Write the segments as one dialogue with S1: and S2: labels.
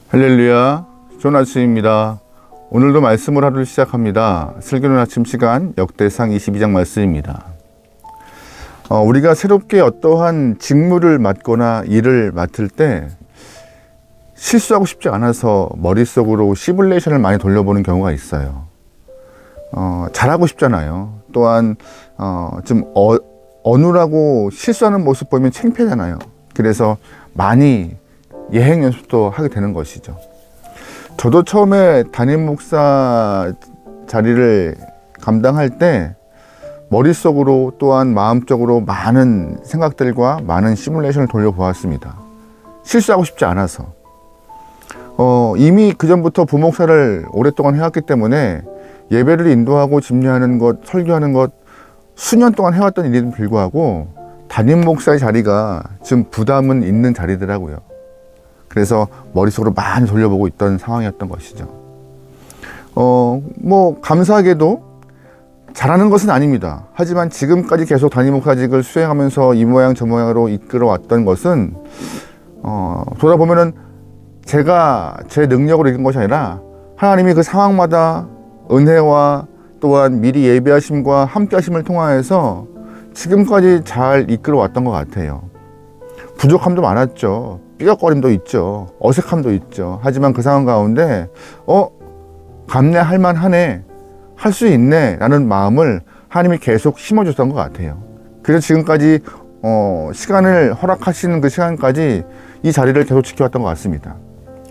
S1: 할렐루야, 좋은 아침입니다. 오늘도 말씀을 하루 시작합니다. 슬기로운 아침 시간 역대상 22장 말씀입니다. 우리가 새롭게 어떠한 직무를 맡거나 일을 맡을 때 실수하고 싶지 않아서 머릿속으로 시뮬레이션을 많이 돌려보는 경우가 있어요. 잘하고 싶잖아요. 또한 좀 어눌하고 실수하는 모습 보면 창피하잖아요. 그래서 많이 예행 연습도 하게 되는 것이죠. 저도 처음에 담임 목사 자리를 감당할 때 머릿속으로 또한 마음적으로 많은 생각들과 많은 시뮬레이션을 돌려보았습니다. 실수하고 싶지 않아서. 이미 그 전부터 부목사를 오랫동안 해왔기 때문에 예배를 인도하고 집례하는 것, 설교하는 것 수년 동안 해왔던 일에도 불구하고 담임 목사의 자리가 좀 부담은 있는 자리더라고요. 그래서 머릿속으로 많이 돌려보고 있던 상황이었던 것이죠. 감사하게도 잘하는 것은 아닙니다. 하지만 지금까지 계속 담임 목사직을 수행하면서 이 모양 저 모양으로 이끌어왔던 것은 돌아보면은 제가 제 능력으로 이끈 것이 아니라 하나님이 그 상황마다 은혜와 또한 미리 예비하심과 함께하심을 통하여서 지금까지 잘 이끌어왔던 것 같아요. 부족함도 많았죠. 삐걱거림도 있죠. 어색함도 있죠. 하지만 그 상황 가운데 감내할 만하네, 할 수 있네 라는 마음을 하나님이 계속 심어줬던 것 같아요. 그래서 지금까지 시간을 허락하시는 그 시간까지 이 자리를 계속 지켜왔던 것 같습니다.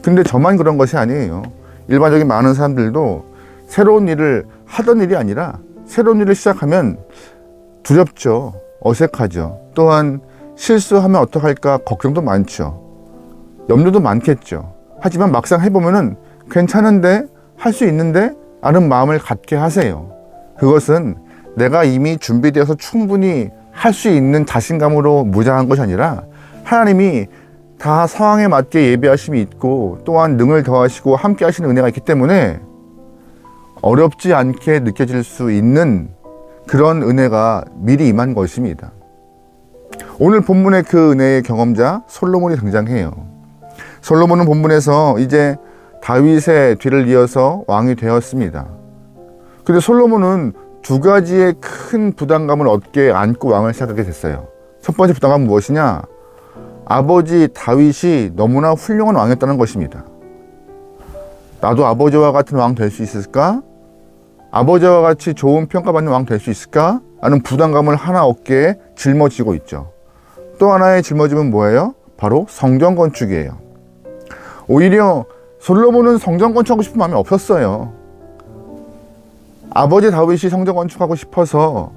S1: 근데 저만 그런 것이 아니에요. 일반적인 많은 사람들도 새로운 일을 하던 일이 아니라 새로운 일을 시작하면 두렵죠. 어색하죠. 또한 실수하면 어떡할까 걱정도 많죠. 염려도 많겠죠. 하지만 막상 해보면은 괜찮은데, 할 수 있는데 라는 마음을 갖게 하세요. 그것은 내가 이미 준비되어서 충분히 할 수 있는 자신감으로 무장한 것이 아니라 하나님이 다 상황에 맞게 예비하심이 있고 또한 능을 더하시고 함께 하시는 은혜가 있기 때문에 어렵지 않게 느껴질 수 있는 그런 은혜가 미리 임한 것입니다. 오늘 본문의 그 은혜의 경험자 솔로몬이 등장해요. 솔로몬은 본문에서 이제 다윗의 뒤를 이어서 왕이 되었습니다. 근데 솔로몬은 두 가지의 큰 부담감을 어깨에 안고 왕을 시작하게 됐어요. 첫 번째 부담감은 무엇이냐? 아버지 다윗이 너무나 훌륭한 왕이었다는 것입니다. 나도 아버지와 같은 왕 될 수 있을까? 아버지와 같이 좋은 평가받는 왕 될 수 있을까? 라는 부담감을 하나 어깨에 짊어지고 있죠. 또 하나의 짊어짐은 뭐예요? 바로 성전 건축이에요. 오히려 솔로몬은 성전 건축하고 싶은 마음이 없었어요. 아버지 다윗이 성전 건축하고 싶어서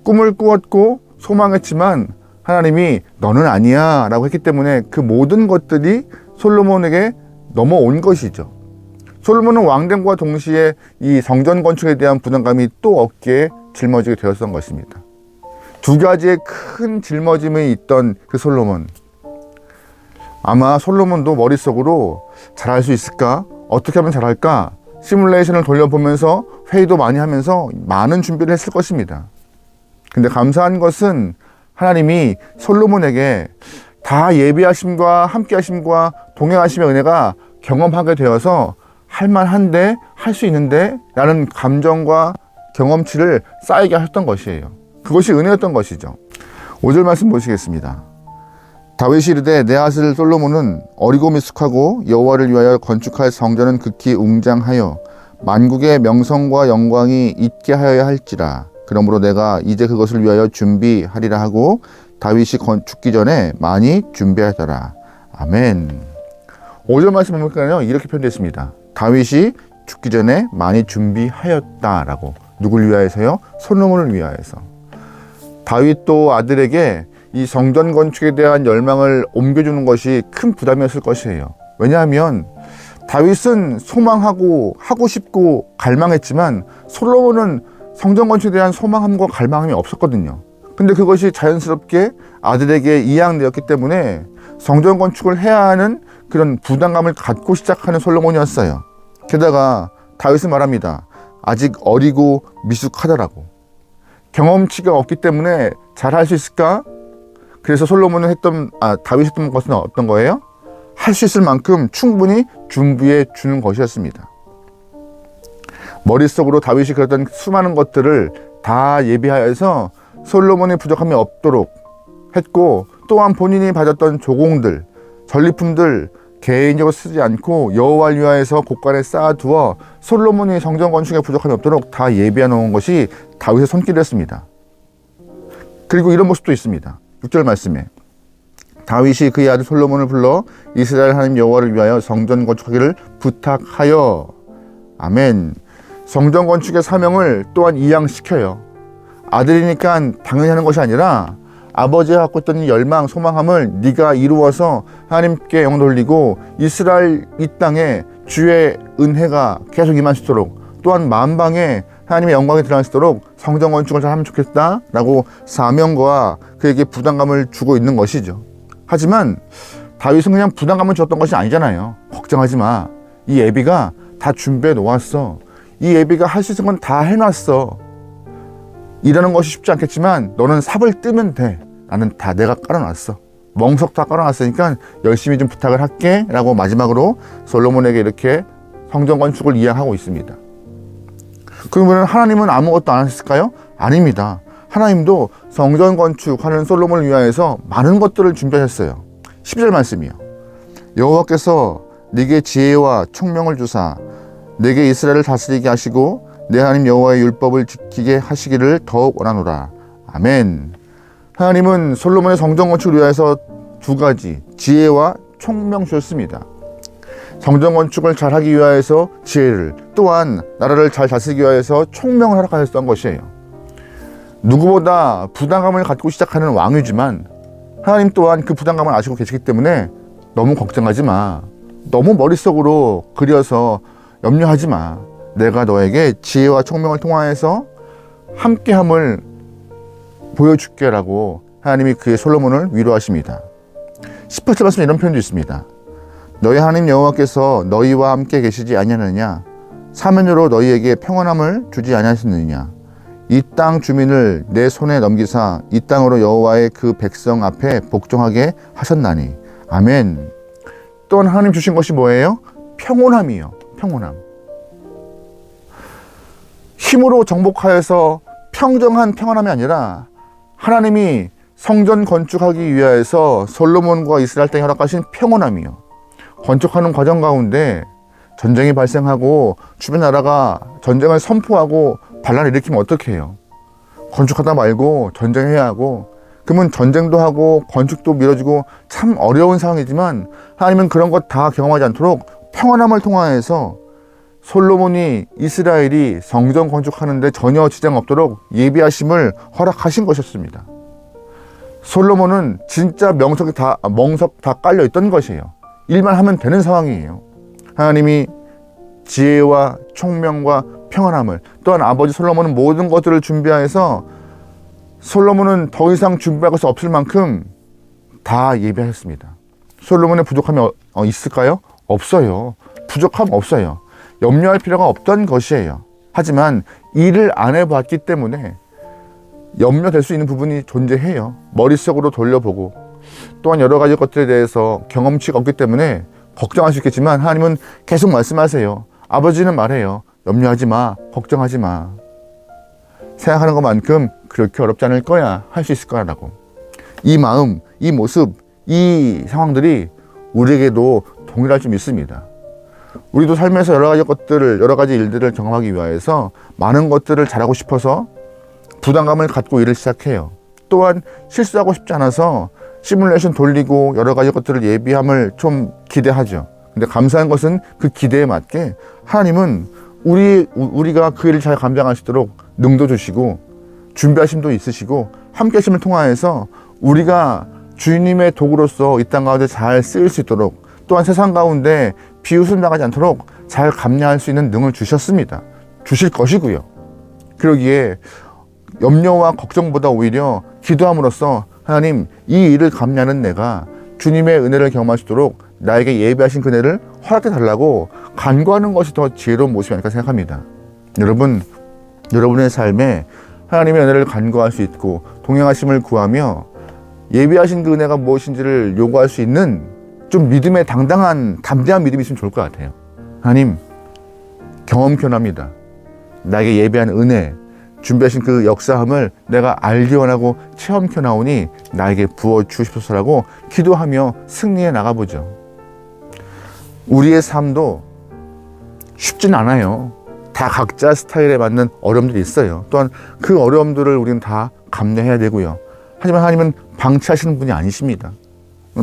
S1: 꿈을 꾸었고 소망했지만 하나님이 너는 아니야 라고 했기 때문에 그 모든 것들이 솔로몬에게 넘어온 것이죠. 솔로몬은 왕됨과 동시에 이 성전 건축에 대한 부담감이 또 어깨에 짊어지게 되었던 것입니다. 두 가지의 큰 짊어짐이 있던 그 솔로몬. 아마 솔로몬도 머릿속으로 잘할 수 있을까? 어떻게 하면 잘할까? 시뮬레이션을 돌려보면서 회의도 많이 하면서 많은 준비를 했을 것입니다. 근데 감사한 것은 하나님이 솔로몬에게 다 예비하심과 함께하심과 동행하심의 은혜가 경험하게 되어서 할만한데, 할 수 있는데 라는 감정과 경험치를 쌓이게 하셨던 것이에요. 그것이 은혜였던 것이죠. 5절 말씀 보시겠습니다. 다윗이 이르되 내 아들 솔로몬은 어리고 미숙하고 여호와를 위하여 건축할 성전은 극히 웅장하여 만국의 명성과 영광이 있게 하여야 할지라. 그러므로 내가 이제 그것을 위하여 준비하리라 하고 다윗이 죽기 전에 많이 준비하더라. 아멘. 5절 말씀 보니까요 이렇게 표현됐습니다. 다윗이 죽기 전에 많이 준비하였다라고. 누굴 위하여서요? 솔로몬을 위하여서. 다윗도 아들에게 이 성전 건축에 대한 열망을 옮겨주는 것이 큰 부담이었을 것이에요. 왜냐하면 다윗은 소망하고 하고 싶고 갈망했지만 솔로몬은 성전 건축에 대한 소망함과 갈망함이 없었거든요. 근데 그것이 자연스럽게 아들에게 이양되었기 때문에 성전 건축을 해야 하는 그런 부담감을 갖고 시작하는 솔로몬이었어요. 게다가 다윗은 말합니다. 아직 어리고 미숙하다라고. 경험치가 없기 때문에 잘할 수 있을까? 그래서 솔로몬은 다윗이 했던 것은 어떤 거예요? 할 수 있을 만큼 충분히 준비해 주는 것이었습니다. 머릿속으로 다윗이 그랬던 수많은 것들을 다 예비하여서 솔로몬의 부족함이 없도록 했고, 또한 본인이 받았던 조공들, 전리품들 개인적으로 쓰지 않고 여호와를 위하여서 곳간에 쌓아두어 솔로몬이 성전 건축에 부족함이 없도록 다 예비해 놓은 것이 다윗의 손길이었습니다. 그리고 이런 모습도 있습니다. 6절 말씀에 다윗이 그의 아들 솔로몬을 불러 이스라엘 하나님 여호와를 위하여 성전 건축하기를 부탁하여. 아멘. 성전 건축의 사명을 또한 이양시켜요. 아들이니까 당연히 하는 것이 아니라 아버지가 갖고 있던 열망, 소망함을 네가 이루어서 하나님께 영광 돌리고 이스라엘 이 땅에 주의 은혜가 계속 임하시도록, 또한 만방에 하나님의 영광이 드러나시도록 성전 건축을 잘 하면 좋겠다라고 사명과 그에게 부담감을 주고 있는 것이죠. 하지만 다윗은 그냥 부담감을 줬던 것이 아니잖아요. 걱정하지 마. 이 예비가 다 준비해 놓았어. 이 예비가 할 수 있는 건 다 해놨어. 일하는 것이 쉽지 않겠지만 너는 삽을 뜨면 돼. 나는 다 내가 깔아놨어. 멍석 다 깔아놨으니까 열심히 좀 부탁을 할게 라고 마지막으로 솔로몬에게 이렇게 성전 건축을 이야기하고 있습니다. 그러면 하나님은 아무것도 안 하셨을까요? 아닙니다. 하나님도 성전 건축하는 솔로몬을 위하여서 많은 것들을 준비하셨어요. 10절 말씀이요. 여호와께서 네게 지혜와 총명을 주사 네게 이스라엘을 다스리게 하시고 내 하나님 여호와의 율법을 지키게 하시기를 더욱 원하노라. 아멘. 하나님은 솔로몬의 성전 건축을 위하여서 두 가지, 지혜와 총명 주셨습니다. 성전 건축을 잘하기 위하여서 지혜를, 또한 나라를 잘 다스리기 위하여서 총명을 허락하셨던 것이에요. 누구보다 부담감을 갖고 시작하는 왕이지만 하나님 또한 그 부담감을 아시고 계시기 때문에 너무 걱정하지 마. 너무 머릿속으로 그려서 염려하지 마. 내가 너에게 지혜와 총명을 통하여서 함께함을 보여줄게 라고 하나님이 그의 솔로몬을 위로하십니다. 18절 말씀에 이런 표현도 있습니다. 너희 하나님 여호와께서 너희와 함께 계시지 아니하느냐? 사면으로 너희에게 평안함을 주지 아니하셨느냐? 이 땅 주민을 내 손에 넘기사 이 땅으로 여호와의 그 백성 앞에 복종하게 하셨나니. 아멘. 또한 하나님 주신 것이 뭐예요? 평온함이요. 평온함. 힘으로 정복하여서 평정한 평안함이 아니라 하나님이 성전 건축하기 위하여서 솔로몬과 이스라엘 땅에 허락하신 평온함이요. 건축하는 과정 가운데 전쟁이 발생하고 주변 나라가 전쟁을 선포하고 반란을 일으키면 어떻게 해요? 건축하다 말고 전쟁해야 하고, 그러면 전쟁도 하고 건축도 미뤄지고 참 어려운 상황이지만 하나님은 그런 것 다 경험하지 않도록 평안함을 통하여서 솔로몬이 이스라엘이 성전 건축하는데 전혀 지장 없도록 예비하심을 허락하신 것이었습니다. 솔로몬은 진짜 멍석 다 깔려 있던 것이에요. 일만 하면 되는 상황이에요. 하나님이 지혜와 총명과 평안함을, 또한 아버지 솔로몬은 모든 것들을 준비하여서 솔로몬은 더 이상 준비할 것이 없을 만큼 다 예비하였습니다. 솔로몬의 부족함이 있을까요? 없어요. 부족함 없어요. 염려할 필요가 없던 것이에요. 하지만 일을 안 해봤기 때문에 염려될 수 있는 부분이 존재해요. 머릿속으로 돌려보고, 또한 여러 가지 것들에 대해서 경험치가 없기 때문에 걱정할 수 있겠지만 하나님은 계속 말씀하세요. 아버지는 말해요. 염려하지 마. 걱정하지 마. 생각하는 것만큼 그렇게 어렵지 않을 거야. 할 수 있을 거라고. 이 마음, 이 모습, 이 상황들이 우리에게도 동일할 줄 믿습니다. 우리도 삶에서 여러 가지 일들을 경험하기 위해서 많은 것들을 잘하고 싶어서 부담감을 갖고 일을 시작해요. 또한 실수하고 싶지 않아서 시뮬레이션 돌리고 여러 가지 것들을 예비함을 좀 기대하죠. 근데 감사한 것은 그 기대에 맞게 하나님은 우리가 그 일을 잘 감당할 수 있도록 능도 주시고 준비하심도 있으시고 함께 하심을 통하여서 우리가 주님의 도구로서 이 땅 가운데 잘 쓰일 수 있도록, 또한 세상 가운데 비웃음 나가지 않도록 잘 감내할 수 있는 능을 주셨습니다. 주실 것이고요. 그러기에 염려와 걱정보다 오히려 기도함으로써 하나님, 이 일을 감내하는 내가 주님의 은혜를 경험할 수 있도록 나에게 예비하신 그 은혜를 허락해 달라고 간구하는 것이 더 지혜로운 모습이 아닐까 생각합니다. 여러분의 삶에 하나님의 은혜를 간구할 수 있고 동행하심을 구하며 예비하신 그 은혜가 무엇인지를 요구할 수 있는 좀 믿음에 담대한 믿음이 있으면 좋을 것 같아요. 하나님, 경험케 합니다. 나에게 예배한 은혜, 준비하신 그 역사함을 내가 알기 원하고 체험케 나오니 나에게 부어주시소서라고 기도하며 승리해 나가보죠. 우리의 삶도 쉽진 않아요. 다 각자 스타일에 맞는 어려움들이 있어요. 또한 그 어려움들을 우리는 다 감내해야 되고요. 하지만 하나님은 방치하시는 분이 아니십니다.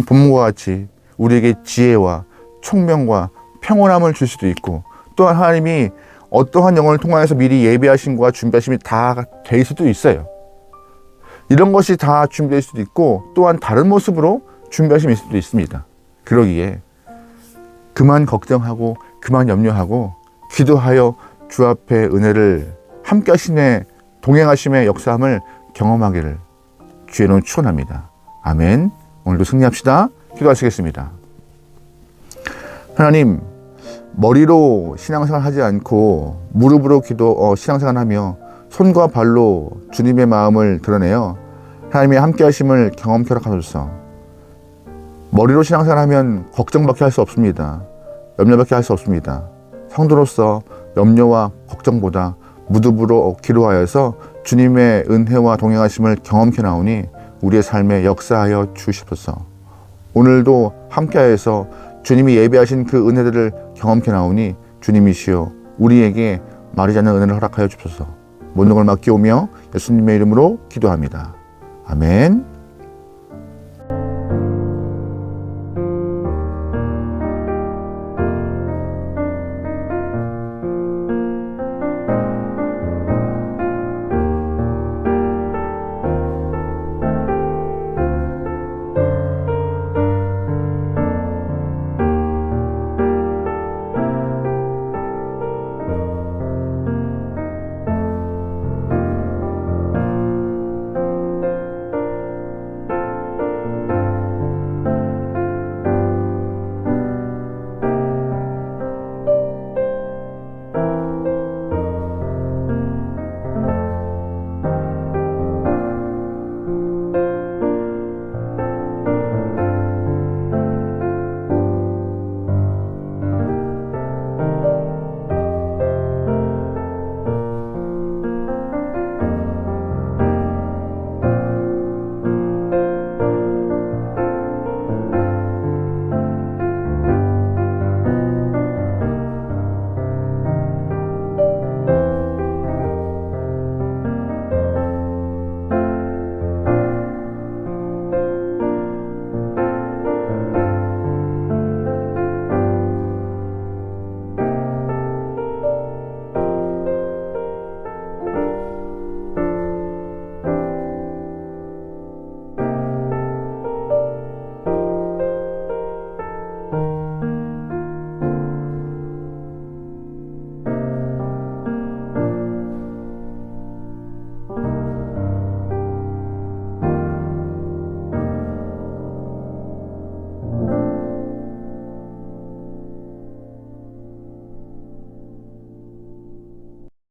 S1: 본문과 같이 우리에게 지혜와 총명과 평온함을 줄 수도 있고, 또한 하나님이 어떠한 영혼을 통하여서 미리 예배하심과 준비하심이 다 될 수도 있어요. 이런 것이 다 준비될 수도 있고, 또한 다른 모습으로 준비하심이 있을 수도 있습니다. 그러기에 그만 걱정하고 그만 염려하고 기도하여 주 앞에 은혜를 함께 하심의 동행하심의 역사함을 경험하기를 주의 이름으로 축원합니다. 아멘. 오늘도 승리합시다. 기도하시겠습니다. 하나님, 머리로 신앙생활 하지 않고 무릎으로 신앙생활하며 손과 발로 주님의 마음을 드러내어 하나님의 함께 하심을 경험케 하소서. 머리로 신앙생활하면 걱정밖에 할 수 없습니다. 염려밖에 할 수 없습니다. 성도로서 염려와 걱정보다 무릎으로 기도하여서 주님의 은혜와 동행하심을 경험케 나오니 우리의 삶에 역사하여 주시옵소서. 오늘도 함께하여서 주님이 예배하신 그 은혜들을 경험케 나오니 주님이시여 우리에게 마르지 않는 은혜를 허락하여 주옵소서. 모든 걸 맡기오며 예수님의 이름으로 기도합니다. 아멘.